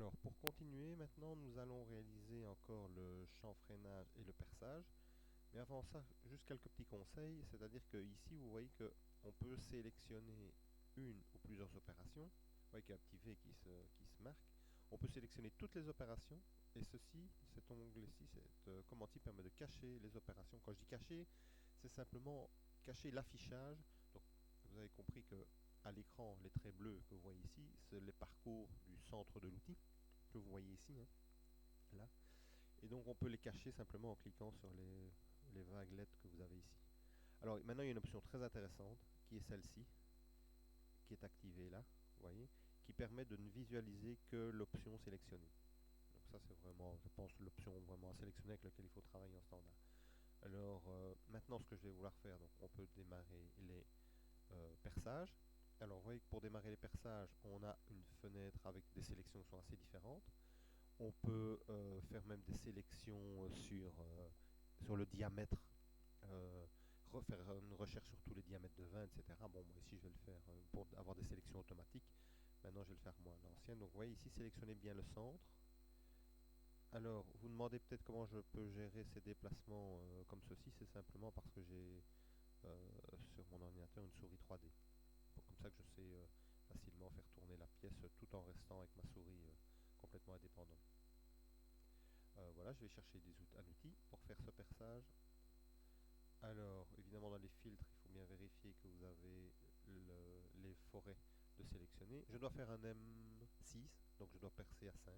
Alors pour continuer, maintenant nous allons réaliser encore le champ freinage et le perçage. Mais avant ça, juste quelques petits conseils, c'est-à-dire que ici vous voyez que on peut sélectionner une ou plusieurs opérations. Vous voyez qu'il y a un petit V qui se marque. On peut sélectionner toutes les opérations et ceci, cet onglet-ci, cette commande-ci permet de cacher les opérations. Quand je dis cacher, c'est simplement cacher l'affichage. Donc vous avez compris que à l'écran, les traits bleus que vous voyez ici, c'est les parcours du centre de l'outil que vous voyez ici, hein, là. Et donc on peut les cacher simplement en cliquant sur les vaguelettes que vous avez ici. Alors maintenant il y a une option très intéressante qui est celle-ci, qui est activée là, vous voyez, qui permet de ne visualiser que l'option sélectionnée. Donc ça c'est vraiment, je pense, l'option vraiment à sélectionner avec laquelle il faut travailler en standard. Alors maintenant ce que je vais vouloir faire, donc on peut démarrer les perçages. Alors vous voyez que pour démarrer les perçages, on a une fenêtre avec des sélections qui sont assez différentes. On peut faire même des sélections sur le diamètre, refaire une recherche sur tous les diamètres de vin, etc. Bon, moi ici je vais le faire pour avoir des sélections automatiques. Maintenant je vais le faire moi à l'ancienne. Donc vous voyez ici, sélectionnez bien le centre. Alors, vous demandez peut-être comment je peux gérer ces déplacements comme ceci. C'est simplement parce que j'ai sur mon ordinateur une souris 3D. Donc, comme ça que je sais facilement faire tourner la pièce tout en restant avec ma souris complètement indépendante. Voilà, je vais chercher un outil pour faire ce perçage. Alors, évidemment, dans les filtres, il faut bien vérifier que vous avez les forêts de sélectionner. Je dois faire un M6, donc je dois percer à 5.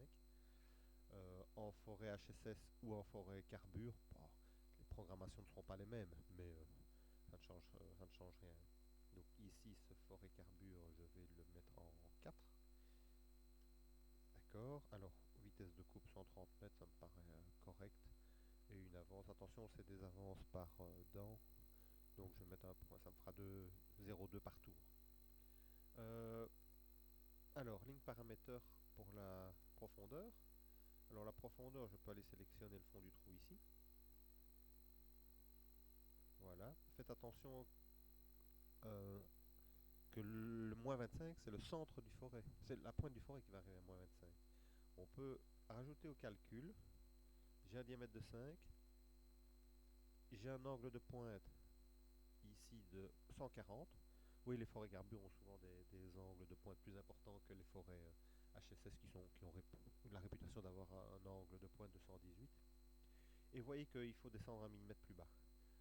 En forêt HSS ou en forêt carbure, bon, les programmations ne seront pas les mêmes, mais ça ne change rien. Donc ici, ce forêt carbure, je vais le mettre en 4. D'accord. Alors, vitesse de coupe 130 mètres, ça me paraît correct. Et une avance, attention, c'est des avances par dent. Donc je vais mettre un point, ça me fera 0,2 par tour. Euh, alors, ligne paramètre pour la profondeur. Alors la profondeur, je peux aller sélectionner le fond du trou ici. Voilà. Faites attention que le moins 25, c'est le centre du forêt. C'est la pointe du forêt qui va arriver à moins 25. On peut rajouter au calcul. J'ai un diamètre de 5. J'ai un angle de pointe ici de 140. Oui, les forêts carbures ont souvent des angles de pointe plus importants que les forêts HSS qui ont la réputation d'avoir un angle de pointe de 118. Et vous voyez qu'il faut descendre un millimètre plus bas.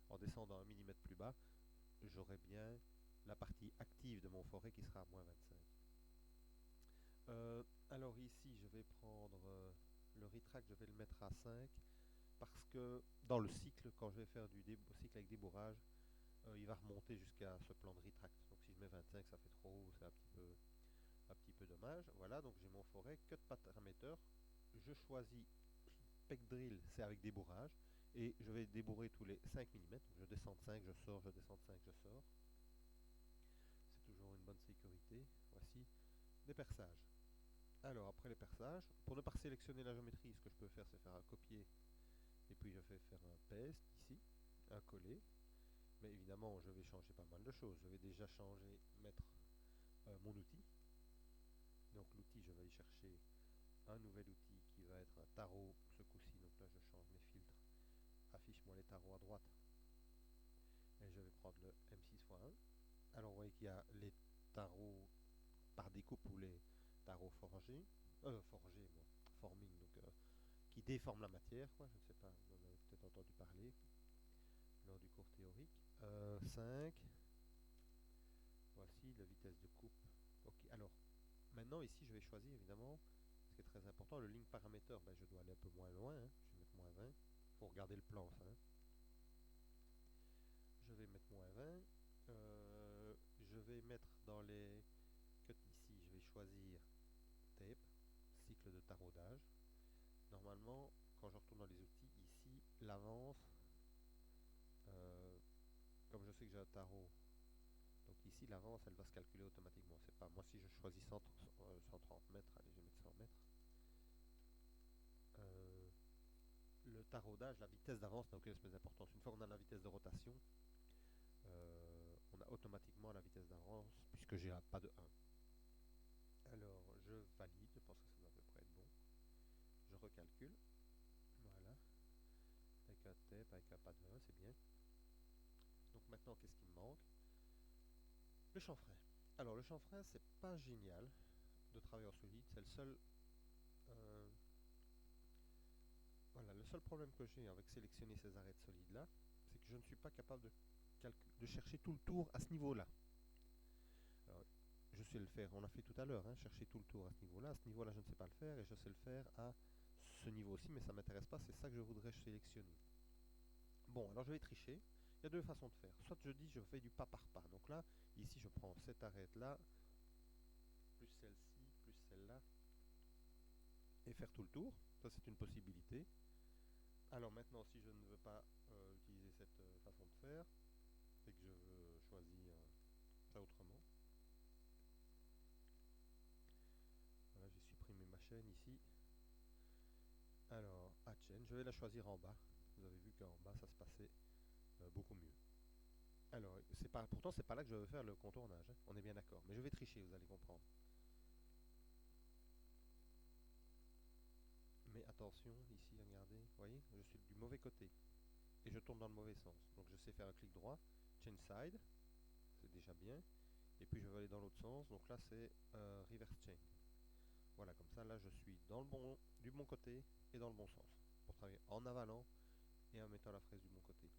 En descendant un millimètre plus bas, j'aurai bien la partie active de mon forêt qui sera à moins 25. Alors ici, je vais prendre le retract, je vais le mettre à 5 parce que dans le cycle, quand je vais faire du cycle avec débourrage, il va remonter jusqu'à ce plan de retract. Donc si je mets 25, ça fait trop haut, c'est un petit peu dommage. Voilà, donc j'ai mon forêt, cut paramètre. Je choisis pec drill, c'est avec débourrage. Et je vais débourrer tous les 5 mm. Je descends de 5, je sors, je descends de 5, je sors. C'est toujours une bonne sécurité. Voici des perçages. Alors après les perçages, pour ne pas sélectionner la géométrie, ce que je peux faire, c'est faire un copier. Et puis je vais faire un paste ici, un coller. Mais évidemment, je vais changer pas mal de choses. Je vais déjà changer, mettre mon outil. Donc l'outil, je vais aller chercher un nouvel outil qui va être un tarot ce coup-ci. Donc là, je change mes filtres. Affiche-moi les tarots à droite. Et je vais prendre le M6x1. Alors vous voyez qu'il y a les tarots par découpe ou les tarots forgés. Forgés, moi. Forming, donc qui déforment la matière, quoi. Je ne sais pas, vous en avez peut-être entendu parler lors du cours théorique. 5. Voici la vitesse de coupe. Ok, alors maintenant ici je vais choisir évidemment ce qui est très important, le ligne paramètre. Ben, je dois aller un peu moins loin, hein. Je vais mettre moins 20. Il faut regarder le plan ça. Hein. Je vais mettre moins 20. Je vais mettre dans les cuts ici, je vais choisir tape, cycle de taraudage. Normalement, quand je retourne dans les outils, ici, l'avance, comme je sais que j'ai un tarot, donc ici l'avance elle va se calculer automatiquement. C'est pas moi si je choisis 130 mètres, allez je vais mettre 100 mètres. Le taraudage, la vitesse d'avance n'a aucune espèce d'importance. Une fois qu'on a la vitesse de rotation, on a automatiquement la vitesse d'avance puisque j'ai pas de 1. Alors je valide, je pense que ça doit à peu près être bon. calcul. Voilà. Avec un tape, avec un pas de 1, c'est bien. Donc maintenant, qu'est-ce qui me manque? Le chanfrein. Alors le chanfrein, c'est pas génial de travailler en solide. C'est le seul... euh, voilà, le seul problème que j'ai avec sélectionner ces arêtes solides là, c'est que je ne suis pas capable de chercher tout le tour à ce niveau-là. Alors, je sais le faire, on l'a fait tout à l'heure, hein, chercher tout le tour à ce niveau-là. À ce niveau-là, je ne sais pas le faire et je sais le faire à ce niveau-ci, mais ça ne m'intéresse pas, c'est ça que je voudrais sélectionner. Bon, alors je vais tricher. Il y a deux façons de faire. Soit je dis je fais du pas par pas. Donc là, ici, je prends cette arête-là, plus celle-ci, plus celle-là, et faire tout le tour. Ça, c'est une possibilité. Alors maintenant, si je ne veux pas utiliser cette façon de faire, et que je veux choisir ça autrement, voilà, j'ai supprimé ma chaîne ici. Alors, à chaîne, je vais la choisir en bas. Vous avez vu qu'en bas, ça se passait beaucoup mieux. Alors, pourtant, c'est pas là que je veux faire le contournage, hein, on est bien d'accord. Mais je vais tricher, vous allez comprendre. Mais attention, ici, regardez, vous voyez, je suis du mauvais côté. Et je tourne dans le mauvais sens. Donc je sais faire un clic droit, change side, c'est déjà bien. Et puis je vais aller dans l'autre sens, donc là c'est reverse chain. Voilà, comme ça, là je suis du bon côté et dans le bon sens. Pour travailler en avalant et en mettant la fraise du bon côté.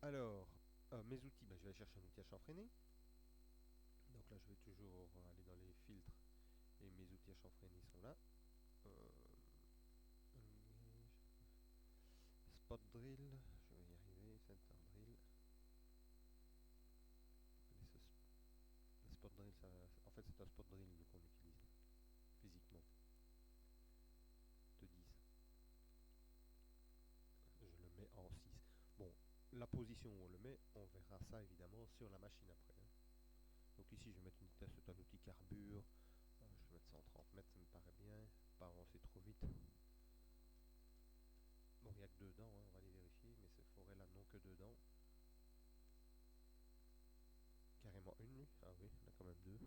Alors, mes outils, je vais aller chercher un outil à chanfreiner. Donc là je vais toujours aller dans les filtres et mes outils à chanfreiner sont là. Spot drill, je vais y arriver, center drill. Le spot drill, en fait c'est un spot drill qu'on utilise physiquement de 10. Je le mets en 6. Bon, la position où on le met, on verra ça évidemment sur la machine après, hein. Donc ici je vais mettre une vitesse, c'est un outil carbure. Je vais mettre 130 mètres, ça me paraît bien. Pas avancer trop vite. Bon, il n'y a que deux dents, hein, on va les vérifier, mais ces forêts-là n'ont que deux dents. Carrément une, lui. Ah oui, on a quand même deux.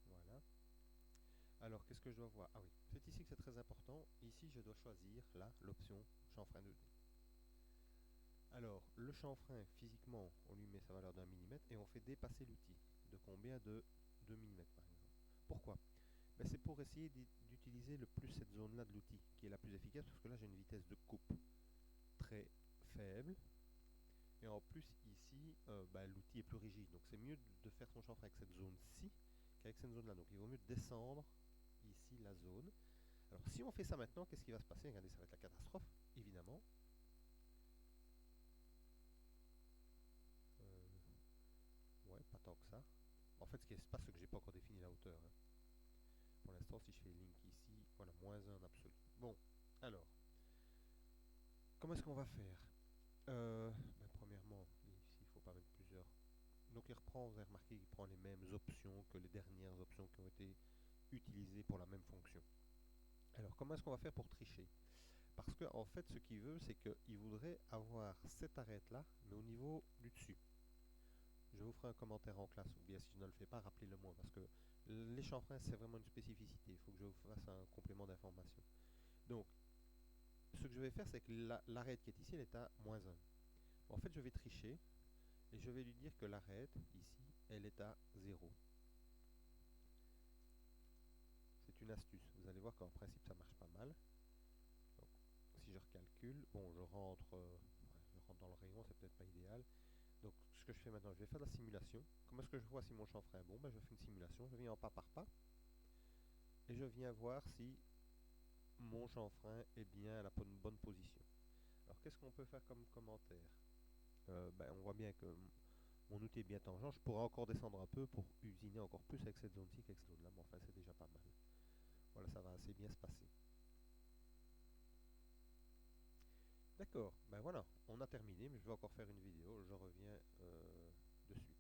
Voilà. Alors, qu'est-ce que je dois voir? Ah oui, c'est ici que c'est très important. Ici, je dois choisir, là, l'option chanfrein 2D. Alors, le chanfrein, physiquement, on lui met sa valeur d'un millimètre et on fait dépasser l'outil. De combien? De 2 mm par exemple. Pourquoi? C'est pour essayer d'utiliser le plus cette zone-là de l'outil, qui est la plus efficace, parce que là j'ai une vitesse de coupe très faible. Et en plus, ici, l'outil est plus rigide. Donc c'est mieux de faire son chanfrein avec cette zone-ci qu'avec cette zone-là. Donc il vaut mieux descendre ici la zone. Alors si on fait ça maintenant, qu'est-ce qui va se passer? Regardez, ça va être la catastrophe, évidemment. Ouais, pas tant que ça. En fait, ce qui se passe, c'est que j'ai pas encore défini la hauteur, hein. Pour l'instant, si je fais link ici, voilà, -1 en absolu. Bon, alors, comment est-ce qu'on va faire? Premièrement, ici, il ne faut pas mettre plusieurs. Donc il reprend, vous avez remarqué qu'il prend les mêmes options que les dernières options qui ont été utilisées pour la même fonction. Alors, comment est-ce qu'on va faire pour tricher? Parce que en fait, ce qu'il veut, c'est qu'il voudrait avoir cette arête-là, mais au niveau du dessus. Je vous ferai un commentaire en classe, ou bien si je ne le fais pas, rappelez-le moi, parce que les chanfreins, c'est vraiment une spécificité. Il faut que je vous fasse un complément d'information. Donc, ce que je vais faire, c'est que l'arête qui est ici, elle est à -1. En fait, je vais tricher, et je vais lui dire que l'arête, ici, elle est à 0. C'est une astuce. Vous allez voir qu'en principe, ça marche pas mal. Donc, si je recalcule, bon, je rentre dans le rayon, c'est peut-être pas idéal. Donc, ce que je fais maintenant, je vais faire la simulation. Comment est-ce que je vois si mon chanfrein est bon? Je fais une simulation, je viens en pas par pas, et je viens voir si mon chanfrein est bien à la bonne position. Alors, qu'est-ce qu'on peut faire comme commentaire? On voit bien que mon outil est bien tangent. Je pourrais encore descendre un peu pour usiner encore plus avec cette zone-ci qu'avec cette zone-là, mais enfin, c'est déjà pas mal. Voilà, ça va assez bien se passer. D'accord, voilà, on a terminé, mais je vais encore faire une vidéo, je reviens dessus.